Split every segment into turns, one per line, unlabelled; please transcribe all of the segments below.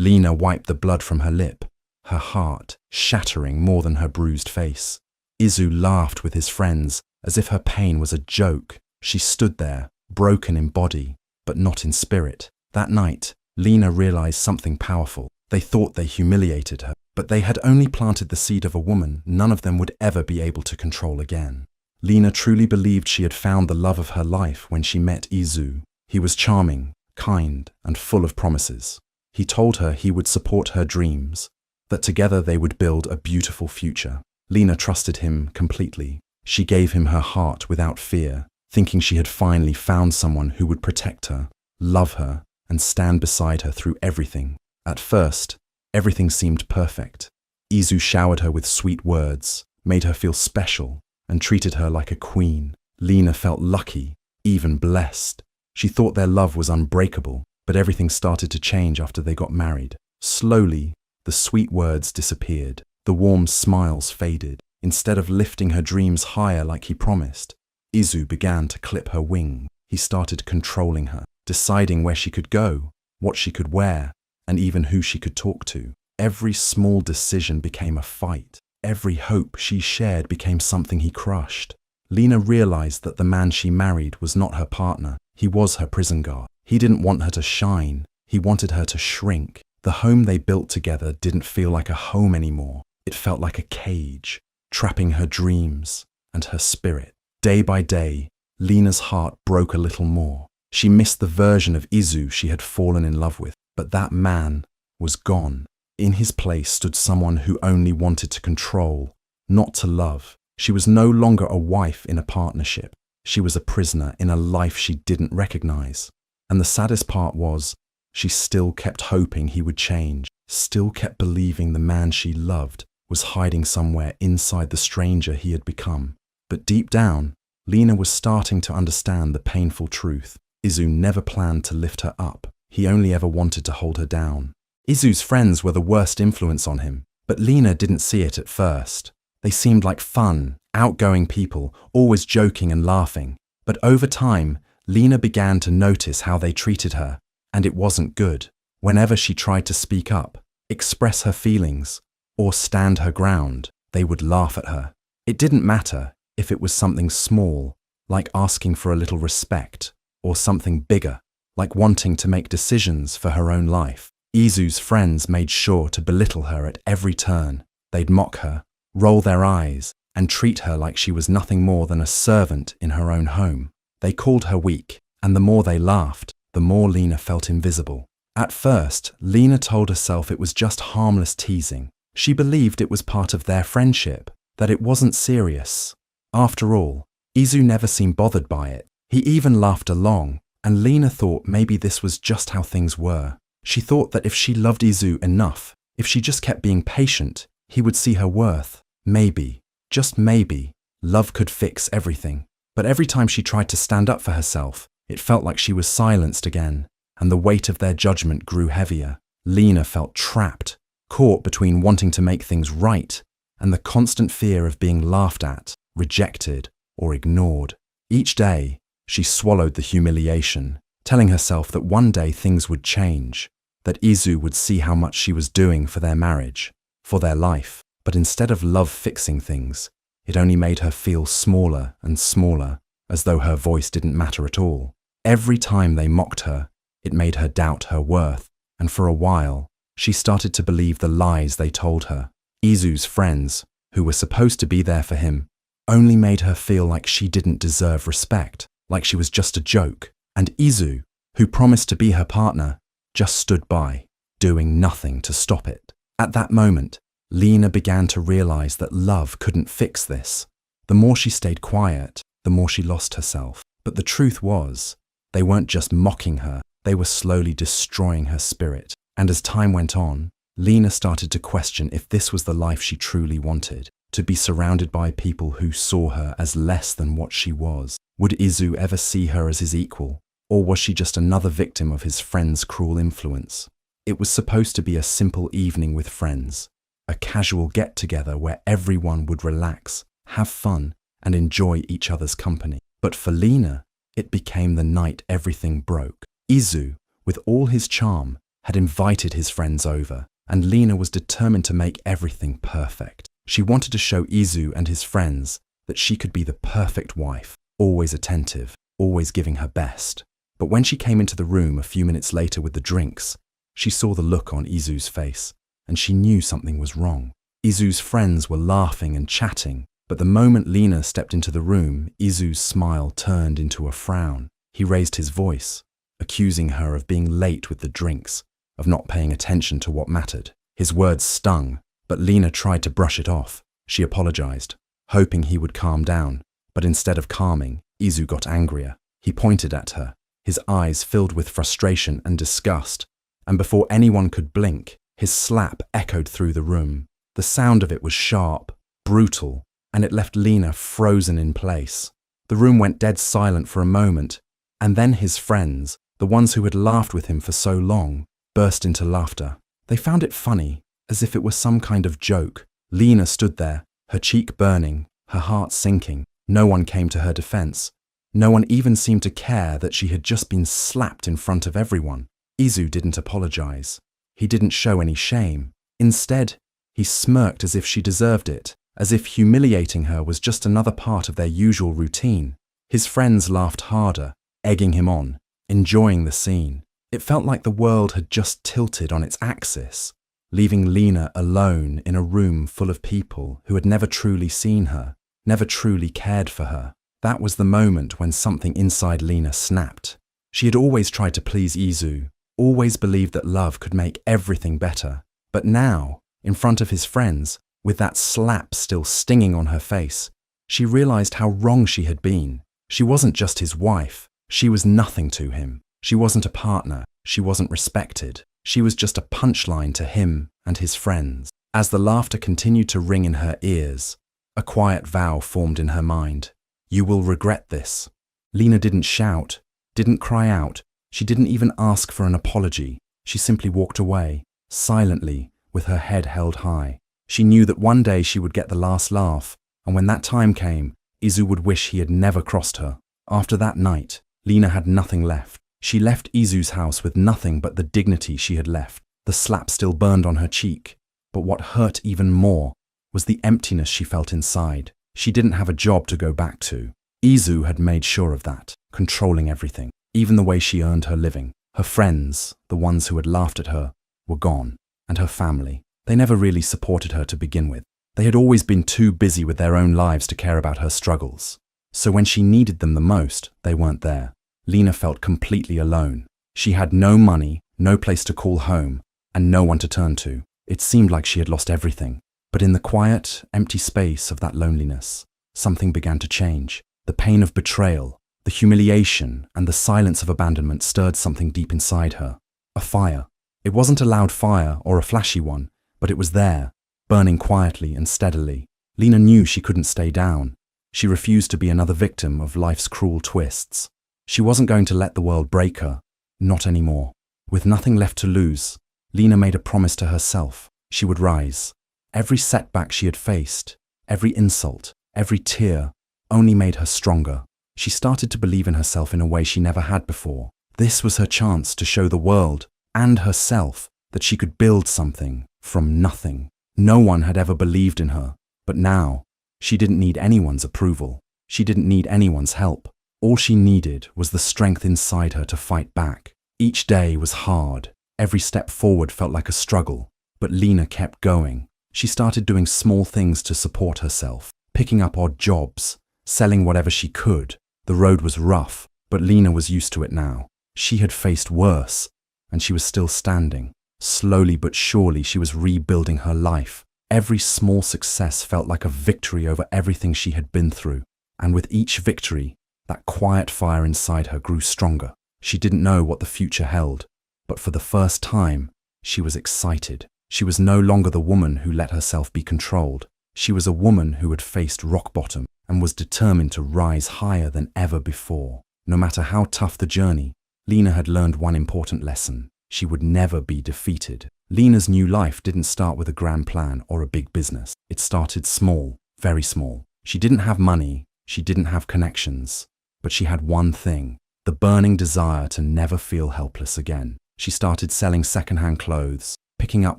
Lena wiped the blood from her lip, her heart shattering more than her bruised face. Izu laughed with his friends as if her pain was a joke. She stood there, broken in body, but not in spirit. That night, Lena realized something powerful. They thought they humiliated her, but they had only planted the seed of a woman none of them would ever be able to control again. Lena truly believed she had found the love of her life when she met Izu. He was charming, kind, and full of promises. He told her he would support her dreams, that together they would build a beautiful future. Lena trusted him completely. She gave him her heart without fear, thinking she had finally found someone who would protect her, love her, and stand beside her through everything. At first, everything seemed perfect. Izu showered her with sweet words, made her feel special, and treated her like a queen. Lena felt lucky, even blessed. She thought their love was unbreakable, but everything started to change after they got married. Slowly, the sweet words disappeared. The warm smiles faded. Instead of lifting her dreams higher like he promised, Izu began to clip her wing. He started controlling her, deciding where she could go, what she could wear, and even who she could talk to. Every small decision became a fight. Every hope she shared became something he crushed. Lena realized that the man she married was not her partner. He was her prison guard. He didn't want her to shine. He wanted her to shrink. The home they built together didn't feel like a home anymore. It felt like a cage, trapping her dreams and her spirit. Day by day, Lena's heart broke a little more. She missed the version of Izu she had fallen in love with. But that man was gone. In his place stood someone who only wanted to control, not to love. She was no longer a wife in a partnership. She was a prisoner in a life she didn't recognize. And the saddest part was, she still kept hoping he would change, still kept believing the man she loved was hiding somewhere inside the stranger he had become. But deep down, Lena was starting to understand the painful truth. Izu never planned to lift her up. He only ever wanted to hold her down. Izu's friends were the worst influence on him, but Lena didn't see it at first. They seemed like fun, outgoing people, always joking and laughing. But over time, Lena began to notice how they treated her, and it wasn't good. Whenever she tried to speak up, express her feelings, or stand her ground, they would laugh at her. It didn't matter if it was something small, like asking for a little respect, or something bigger, like wanting to make decisions for her own life. Izu's friends made sure to belittle her at every turn. They'd mock her, roll their eyes, and treat her like she was nothing more than a servant in her own home. They called her weak, and the more they laughed, the more Lena felt invisible. At first, Lena told herself it was just harmless teasing. She believed it was part of their friendship, that it wasn't serious. After all, Izu never seemed bothered by it. He even laughed along, and Lena thought maybe this was just how things were. She thought that if she loved Izu enough, if she just kept being patient, he would see her worth. Maybe, just maybe, love could fix everything. But every time she tried to stand up for herself, it felt like she was silenced again, and the weight of their judgment grew heavier. Lena felt trapped, caught between wanting to make things right and the constant fear of being laughed at, rejected, or ignored. Each day, she swallowed the humiliation, telling herself that one day things would change, that Izu would see how much she was doing for their marriage, for their life. But instead of love fixing things, it only made her feel smaller and smaller, as though her voice didn't matter at all. Every time they mocked her, it made her doubt her worth, and for a while, she started to believe the lies they told her. Izu's friends, who were supposed to be there for him, only made her feel like she didn't deserve respect, like she was just a joke. And Izu, who promised to be her partner, just stood by, doing nothing to stop it. At that moment, Lena began to realize that love couldn't fix this. The more she stayed quiet, the more she lost herself. But the truth was, they weren't just mocking her, they were slowly destroying her spirit. And as time went on, Lena started to question if this was the life she truly wanted, to be surrounded by people who saw her as less than what she was. Would Izu ever see her as his equal, or was she just another victim of his friend's cruel influence? It was supposed to be a simple evening with friends, a casual get-together where everyone would relax, have fun, and enjoy each other's company. But for Lena, it became the night everything broke. Izu, with all his charm, had invited his friends over, and Lena was determined to make everything perfect. She wanted to show Izu and his friends that she could be the perfect wife, always attentive, always giving her best. But when she came into the room a few minutes later with the drinks, she saw the look on Izu's face, and she knew something was wrong. Izu's friends were laughing and chatting, but the moment Lena stepped into the room, Izu's smile turned into a frown. He raised his voice, accusing her of being late with the drinks, of not paying attention to what mattered. His words stung, but Lena tried to brush it off. She apologized, hoping he would calm down, but instead of calming, Izu got angrier. He pointed at her, his eyes filled with frustration and disgust, and before anyone could blink, his slap echoed through the room. The sound of it was sharp, brutal, and it left Lena frozen in place. The room went dead silent for a moment, and then his friends, the ones who had laughed with him for so long, burst into laughter. They found it funny, as if it were some kind of joke. Lena stood there, her cheek burning, her heart sinking. No one came to her defense. No one even seemed to care that she had just been slapped in front of everyone. Izu didn't apologize. He didn't show any shame. Instead, he smirked as if she deserved it, as if humiliating her was just another part of their usual routine. His friends laughed harder, egging him on, enjoying the scene. It felt like the world had just tilted on its axis, leaving Lena alone in a room full of people who had never truly seen her, never truly cared for her. That was the moment when something inside Lena snapped. She had always tried to please Izu, always believed that love could make everything better. But now, in front of his friends, with that slap still stinging on her face, she realized how wrong she had been. She wasn't just his wife. She was nothing to him. She wasn't a partner. She wasn't respected. She was just a punchline to him and his friends. As the laughter continued to ring in her ears, a quiet vow formed in her mind. You will regret this. Lena didn't shout, didn't cry out. She didn't even ask for an apology. She simply walked away, silently, with her head held high. She knew that one day she would get the last laugh, and when that time came, Izu would wish he had never crossed her. After that night, Lena had nothing left. She left Izu's house with nothing but the dignity she had left. The slap still burned on her cheek, but what hurt even more was the emptiness she felt inside. She didn't have a job to go back to. Izu had made sure of that, controlling everything, even the way she earned her living. Her friends, the ones who had laughed at her, were gone, and her family. They never really supported her to begin with. They had always been too busy with their own lives to care about her struggles. So when she needed them the most, they weren't there. Lena felt completely alone. She had no money, no place to call home, and no one to turn to. It seemed like she had lost everything. But in the quiet, empty space of that loneliness, something began to change. The pain of betrayal, the humiliation, and the silence of abandonment stirred something deep inside her. A fire. It wasn't a loud fire or a flashy one, but it was there, burning quietly and steadily. Lena knew she couldn't stay down. She refused to be another victim of life's cruel twists. She wasn't going to let the world break her. Not anymore. With nothing left to lose, Lena made a promise to herself. She would rise. Every setback she had faced, every insult, every tear, only made her stronger. She started to believe in herself in a way she never had before. This was her chance to show the world and herself that she could build something from nothing. No one had ever believed in her, but now she didn't need anyone's approval. She didn't need anyone's help. All she needed was the strength inside her to fight back. Each day was hard. Every step forward felt like a struggle, but Lena kept going. She started doing small things to support herself, picking up odd jobs, selling whatever she could. The road was rough, but Lena was used to it now. She had faced worse, and she was still standing. Slowly but surely, she was rebuilding her life. Every small success felt like a victory over everything she had been through. And with each victory, that quiet fire inside her grew stronger. She didn't know what the future held, but for the first time, she was excited. She was no longer the woman who let herself be controlled. She was a woman who had faced rock bottom and was determined to rise higher than ever before. No matter how tough the journey, Lena had learned one important lesson. She would never be defeated. Lena's new life didn't start with a grand plan or a big business. It started small, very small. She didn't have money, she didn't have connections, but she had one thing, the burning desire to never feel helpless again. She started selling secondhand clothes, picking up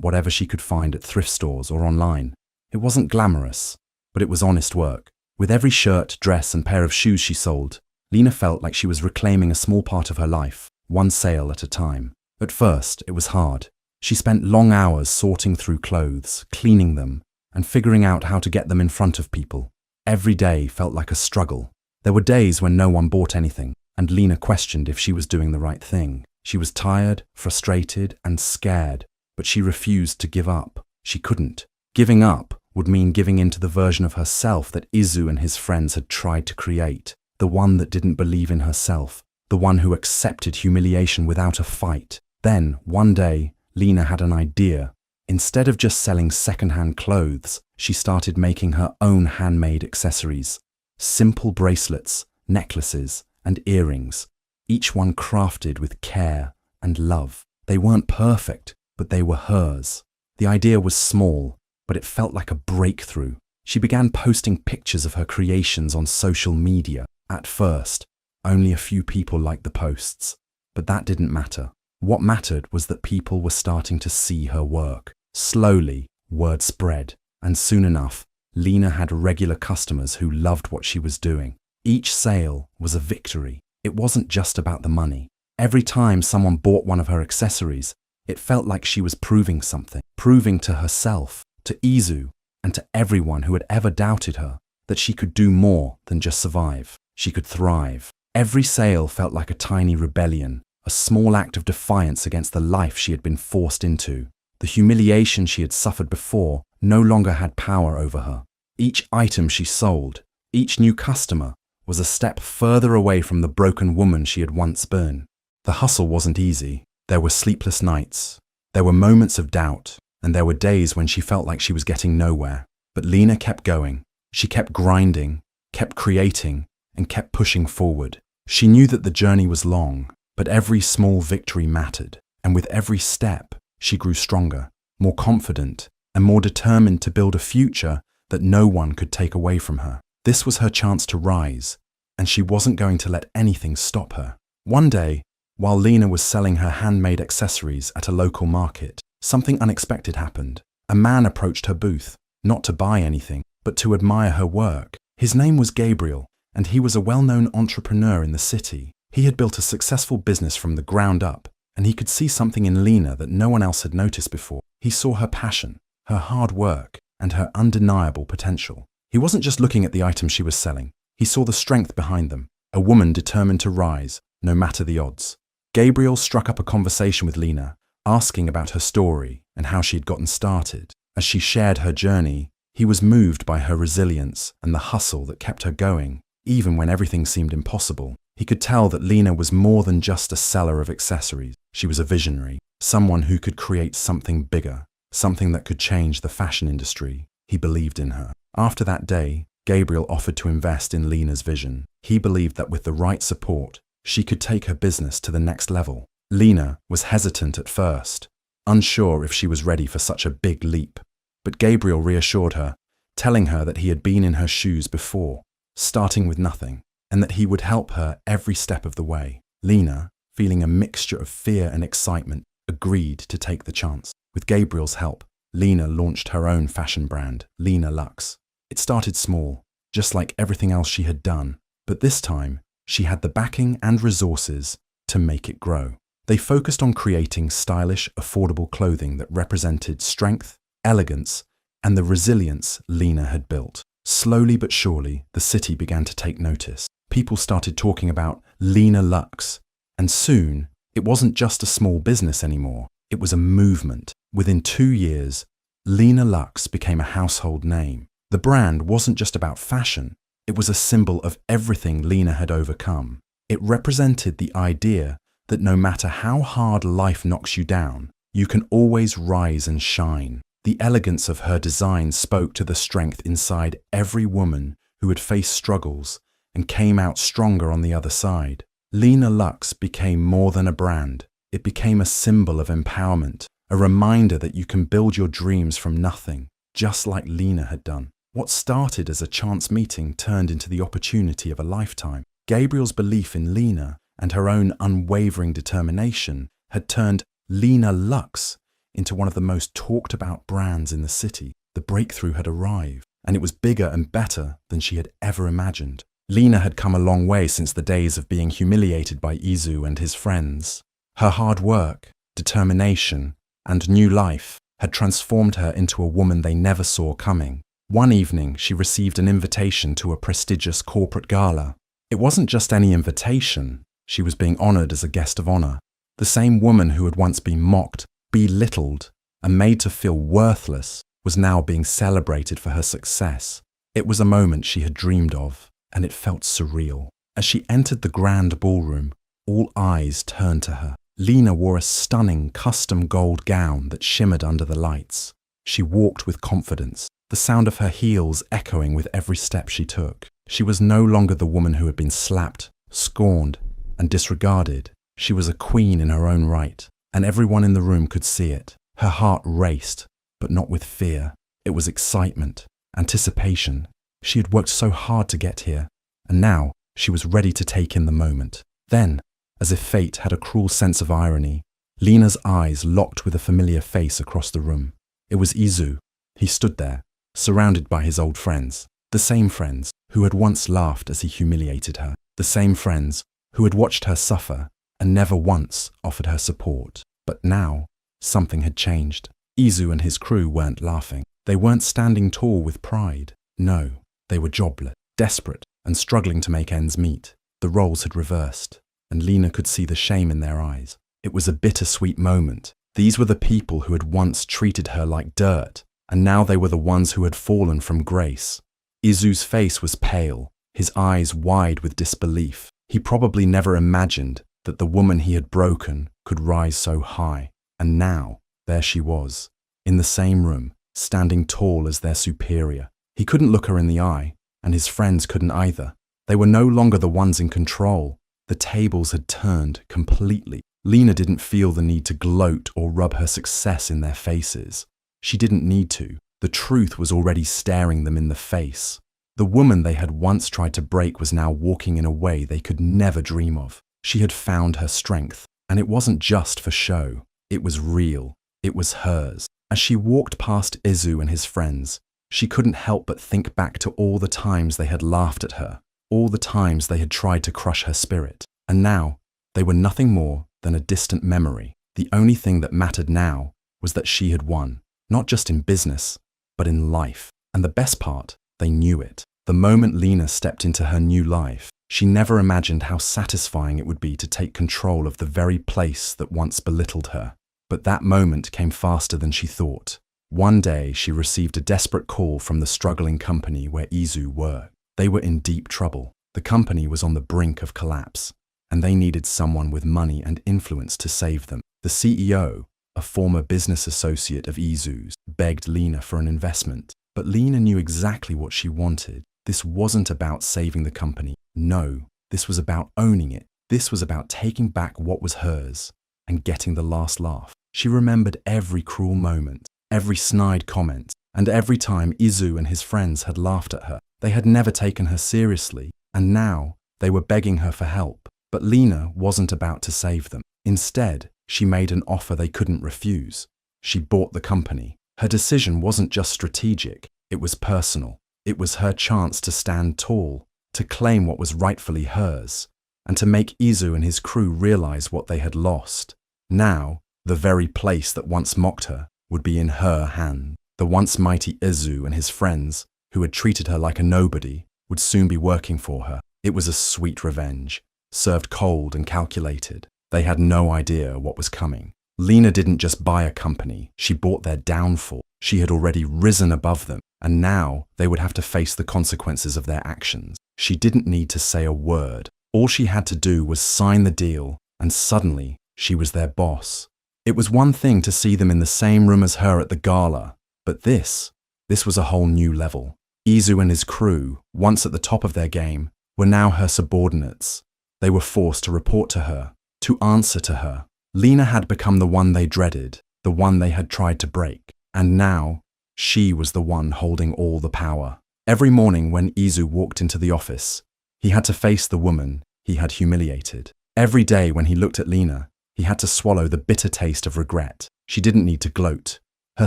whatever she could find at thrift stores or online. It wasn't glamorous, but it was honest work. With every shirt, dress, and pair of shoes she sold, Lena felt like she was reclaiming a small part of her life, one sale at a time. At first, it was hard. She spent long hours sorting through clothes, cleaning them, and figuring out how to get them in front of people. Every day felt like a struggle. There were days when no one bought anything, and Lena questioned if she was doing the right thing. She was tired, frustrated, and scared, but she refused to give up. She couldn't. Giving up would mean giving in to the version of herself that Izu and his friends had tried to create, the one that didn't believe in herself, the one who accepted humiliation without a fight. Then, one day, Lena had an idea. Instead of just selling secondhand clothes, she started making her own handmade accessories. Simple bracelets, necklaces, and earrings, each one crafted with care and love. They weren't perfect, but they were hers. The idea was small, but it felt like a breakthrough. She began posting pictures of her creations on social media. At first, only a few people liked the posts, but that didn't matter. What mattered was that people were starting to see her work. Slowly, word spread, and soon enough, Lena had regular customers who loved what she was doing. Each sale was a victory. It wasn't just about the money. Every time someone bought one of her accessories, it felt like she was proving something, proving to herself, to Izu, and to everyone who had ever doubted her, that she could do more than just survive. She could thrive. Every sale felt like a tiny rebellion, a small act of defiance against the life she had been forced into. The humiliation she had suffered before no longer had power over her. Each item she sold, each new customer, was a step further away from the broken woman she had once been. The hustle wasn't easy. There were sleepless nights. There were moments of doubt, and there were days when she felt like she was getting nowhere. But Lena kept going. She kept grinding, kept creating, and kept pushing forward. She knew that the journey was long, but every small victory mattered, and with every step, she grew stronger, more confident, and more determined to build a future that no one could take away from her. This was her chance to rise, and she wasn't going to let anything stop her. One day, while Lena was selling her handmade accessories at a local market, something unexpected happened. A man approached her booth, not to buy anything, but to admire her work. His name was Gabriel, and he was a well-known entrepreneur in the city. He had built a successful business from the ground up, and he could see something in Lena that no one else had noticed before. He saw her passion, her hard work, and her undeniable potential. He wasn't just looking at the items she was selling. He saw the strength behind them, a woman determined to rise, no matter the odds. Gabriel struck up a conversation with Lena, asking about her story and how she had gotten started. As she shared her journey, he was moved by her resilience and the hustle that kept her going, even when everything seemed impossible. He could tell that Lena was more than just a seller of accessories. She was a visionary, someone who could create something bigger, something that could change the fashion industry. He believed in her. After that day, Gabriel offered to invest in Lena's vision. He believed that with the right support, she could take her business to the next level. Lena was hesitant at first, unsure if she was ready for such a big leap. But Gabriel reassured her, telling her that he had been in her shoes before, starting with nothing, and that he would help her every step of the way. Lena, feeling a mixture of fear and excitement, agreed to take the chance. With Gabriel's help, Lena launched her own fashion brand, Lena Luxe. It started small, just like everything else she had done, but this time, she had the backing and resources to make it grow. They focused on creating stylish, affordable clothing that represented strength, elegance, and the resilience Lena had built. Slowly but surely, the city began to take notice. People started talking about Lena Luxe, and soon, it wasn't just a small business anymore. It was a movement. Within 2 years, Lena Luxe became a household name. The brand wasn't just about fashion. It was a symbol of everything Lena had overcome. It represented the idea that no matter how hard life knocks you down, you can always rise and shine. The elegance of her design spoke to the strength inside every woman who had faced struggles and came out stronger on the other side. Lena Luxe became more than a brand. It became a symbol of empowerment, a reminder that you can build your dreams from nothing, just like Lena had done. What started as a chance meeting turned into the opportunity of a lifetime. Gabriel's belief in Lena and her own unwavering determination had turned Lena Lux into one of the most talked about brands in the city. The breakthrough had arrived, and it was bigger and better than she had ever imagined. Lena had come a long way since the days of being humiliated by Izu and his friends. Her hard work, determination, and new life had transformed her into a woman they never saw coming. One evening, she received an invitation to a prestigious corporate gala. It wasn't just any invitation. She was being honored as a guest of honor. The same woman who had once been mocked, belittled, and made to feel worthless was now being celebrated for her success. It was a moment she had dreamed of, and it felt surreal. As she entered the grand ballroom, all eyes turned to her. Lena wore a stunning custom gold gown that shimmered under the lights. She walked with confidence, the sound of her heels echoing with every step she took. She was no longer the woman who had been slapped, scorned, and disregarded. She was a queen in her own right, and everyone in the room could see it. Her heart raced, but not with fear. It was excitement, anticipation. She had worked so hard to get here, and now she was ready to take in the moment. Then, as if fate had a cruel sense of irony, Lena's eyes locked with a familiar face across the room. It was Izu. He stood there, surrounded by his old friends, the same friends who had once laughed as he humiliated her, the same friends who had watched her suffer and never once offered her support. But now, something had changed. Izu and his crew weren't laughing. They weren't standing tall with pride. No, they were jobless, desperate, and struggling to make ends meet. The roles had reversed, and Lena could see the shame in their eyes. It was a bittersweet moment. These were the people who had once treated her like dirt, and now they were the ones who had fallen from grace. Izu's face was pale, his eyes wide with disbelief. He probably never imagined that the woman he had broken could rise so high. And now, there she was, in the same room, standing tall as their superior. He couldn't look her in the eye, and his friends couldn't either. They were no longer the ones in control. The tables had turned completely. Lena didn't feel the need to gloat or rub her success in their faces. She didn't need to. The truth was already staring them in the face. The woman they had once tried to break was now walking in a way they could never dream of. She had found her strength, and it wasn't just for show. It was real. It was hers. As she walked past Izu and his friends, she couldn't help but think back to all the times they had laughed at her, all the times they had tried to crush her spirit. And now, they were nothing more than a distant memory. The only thing that mattered now was that she had won, not just in business, but in life. And the best part, they knew it. The moment Lena stepped into her new life, she never imagined how satisfying it would be to take control of the very place that once belittled her. But that moment came faster than she thought. One day, she received a desperate call from the struggling company where Izu worked. They were in deep trouble. The company was on the brink of collapse, and they needed someone with money and influence to save them. The CEO, a former business associate of Izu's, begged Lena for an investment. But Lena knew exactly what she wanted. This wasn't about saving the company. No, this was about owning it. This was about taking back what was hers and getting the last laugh. She remembered every cruel moment, every snide comment, and every time Izu and his friends had laughed at her. They had never taken her seriously, and now they were begging her for help. But Lena wasn't about to save them. Instead, she made an offer they couldn't refuse. She bought the company. Her decision wasn't just strategic, it was personal. It was her chance to stand tall, to claim what was rightfully hers, and to make Izu and his crew realize what they had lost. Now, the very place that once mocked her would be in her hand. The once mighty Izu and his friends, who had treated her like a nobody, would soon be working for her. It was a sweet revenge, served cold and calculated. They had no idea what was coming. Lena didn't just buy a company, she bought their downfall. She had already risen above them, and now they would have to face the consequences of their actions. She didn't need to say a word. All she had to do was sign the deal, and suddenly she was their boss. It was one thing to see them in the same room as her at the gala, but this was a whole new level. Izu and his crew, once at the top of their game, were now her subordinates. They were forced to report to her, to answer to her. Lena had become the one they dreaded, the one they had tried to break, and now she was the one holding all the power. Every morning when Izu walked into the office, he had to face the woman he had humiliated. Every day when he looked at Lena, He had to swallow the bitter taste of regret. She didn't need to gloat. Her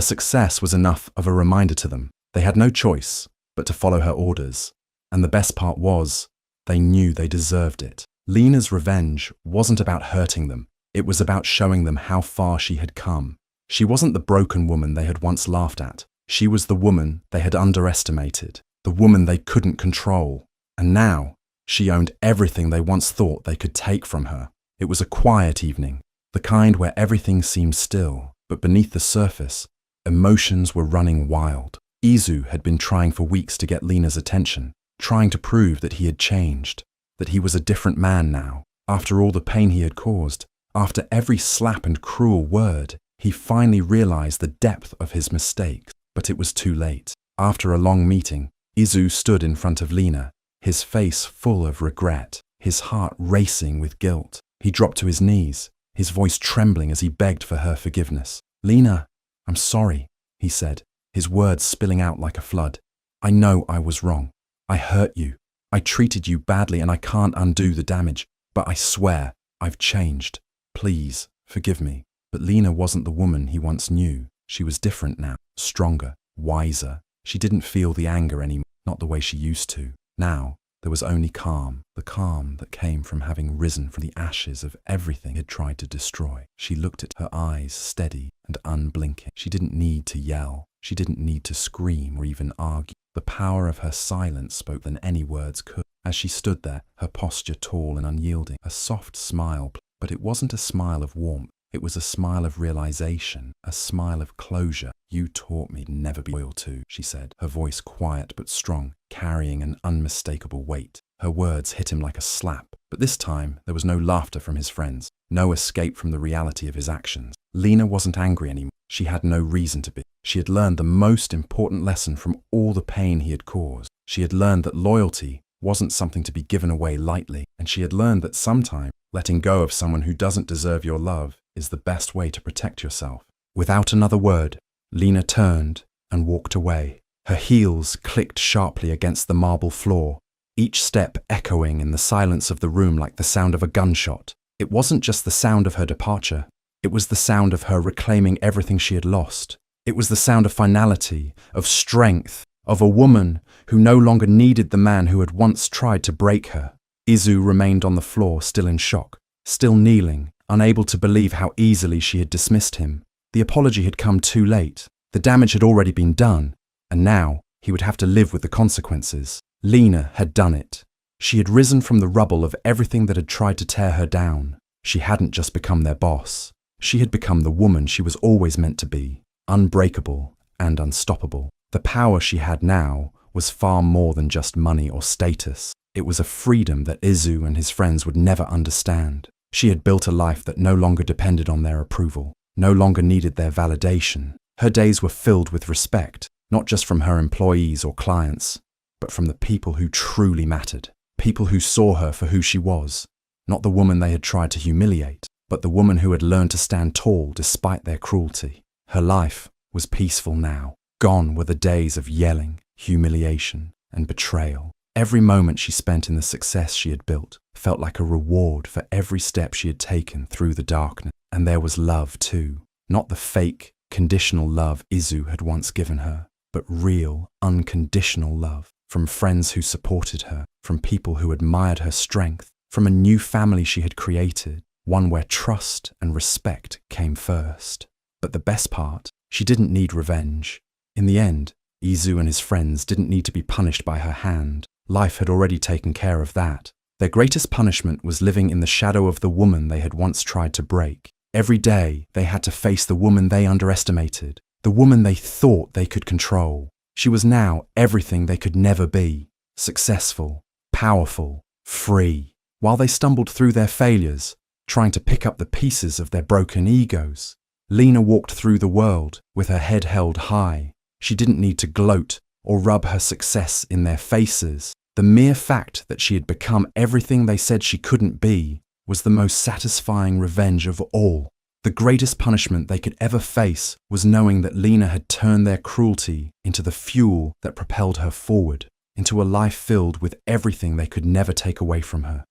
success was enough of a reminder to them. They had no choice but to follow her orders. And the best part was, they knew they deserved it. Lena's revenge wasn't about hurting them. It was about showing them how far she had come. She wasn't the broken woman they had once laughed at. She was the woman they had underestimated, the woman they couldn't control. And now, she owned everything they once thought they could take from her. It was a quiet evening, the kind where everything seemed still, but beneath the surface, emotions were running wild. Izu had been trying for weeks to get Lena's attention, trying to prove that he had changed, that he was a different man now. After all the pain he had caused, after every slap and cruel word, he finally realized the depth of his mistakes. But it was too late. After a long meeting, Izu stood in front of Lena, his face full of regret, his heart racing with guilt. He dropped to his knees, his voice trembling as he begged for her forgiveness. "Lena, I'm sorry," he said, his words spilling out like a flood. "I know I was wrong. I hurt you. I treated you badly and I can't undo the damage, but I swear I've changed. Please, forgive me." But Lena wasn't the woman he once knew. She was different now, stronger, wiser. She didn't feel the anger anymore, not the way she used to. Now, there was only calm, the calm that came from having risen from the ashes of everything he had tried to destroy. She looked at her eyes steady and unblinking. She didn't need to yell. She didn't need to scream or even argue. The power of her silence spoke than any words could. As she stood there, her posture tall and unyielding, a soft smile, but it wasn't a smile of warmth. It was a smile of realization, a smile of closure. "You taught me to never be loyal to," she said, her voice quiet but strong, carrying an unmistakable weight. Her words hit him like a slap, but this time there was no laughter from his friends, no escape from the reality of his actions. Lena wasn't angry anymore. She had no reason to be. She had learned the most important lesson from all the pain he had caused. She had learned that loyalty wasn't something to be given away lightly, and she had learned that sometimes letting go of someone who doesn't deserve your love is the best way to protect yourself. Without another word, Lena turned and walked away. Her heels clicked sharply against the marble floor, each step echoing in the silence of the room like the sound of a gunshot. It wasn't just the sound of her departure. It was the sound of her reclaiming everything she had lost. It was the sound of finality, of strength, of a woman who no longer needed the man who had once tried to break her. Izu remained on the floor, still in shock, still kneeling, unable to believe how easily she had dismissed him. The apology had come too late. The damage had already been done, and now he would have to live with the consequences. Lena had done it. She had risen from the rubble of everything that had tried to tear her down. She hadn't just become their boss. She had become the woman she was always meant to be, unbreakable and unstoppable. The power she had now was far more than just money or status. It was a freedom that Izu and his friends would never understand. She had built a life that no longer depended on their approval, no longer needed their validation. Her days were filled with respect, not just from her employees or clients, but from the people who truly mattered, people who saw her for who she was, not the woman they had tried to humiliate, but the woman who had learned to stand tall despite their cruelty. Her life was peaceful now. Gone were the days of yelling, humiliation, and betrayal. Every moment she spent in the success she had built felt like a reward for every step she had taken through the darkness. And there was love too, not the fake, conditional love Izu had once given her, but real, unconditional love, from friends who supported her, from people who admired her strength, from a new family she had created, one where trust and respect came first. But the best part, she didn't need revenge. In the end, Izu and his friends didn't need to be punished by her hand. Life had already taken care of that. Their greatest punishment was living in the shadow of the woman they had once tried to break. Every day, they had to face the woman they underestimated, the woman they thought they could control. She was now everything they could never be: successful, powerful, free. While they stumbled through their failures, trying to pick up the pieces of their broken egos, Lena walked through the world with her head held high. She didn't need to gloat or rub her success in their faces. The mere fact that she had become everything they said she couldn't be was the most satisfying revenge of all. The greatest punishment they could ever face was knowing that Lena had turned their cruelty into the fuel that propelled her forward, into a life filled with everything they could never take away from her.